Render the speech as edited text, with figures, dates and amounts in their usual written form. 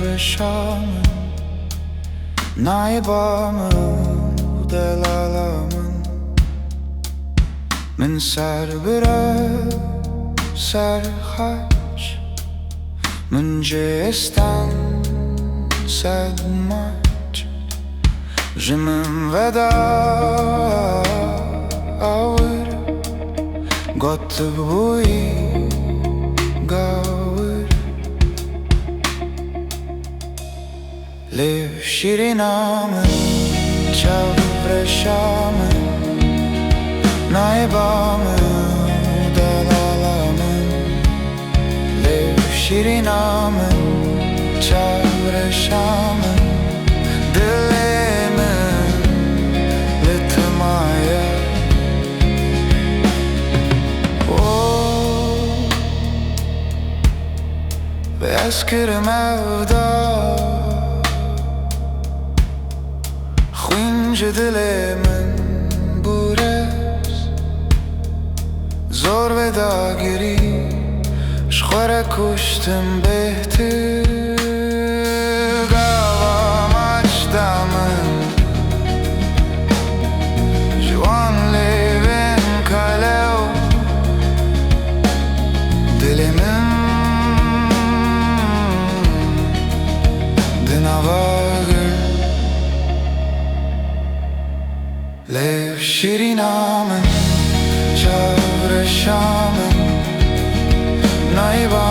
çavreşamın naibamın delalamın من سر بره سر خش من جستن صد مچ جمن ودا آور گت بوی گاور لێفشîrîna من çavreşamın naibamın delalamın lêfşîrîna min çavreşamın dilimin li tu maye ve eskirim evda xwînci dilê min زور و داگیری شخوره کشتم بهتر گاوام اجدامن جوان لیوین کالو دل من دنواگر لێفشîrîna min çavreşamın naibamın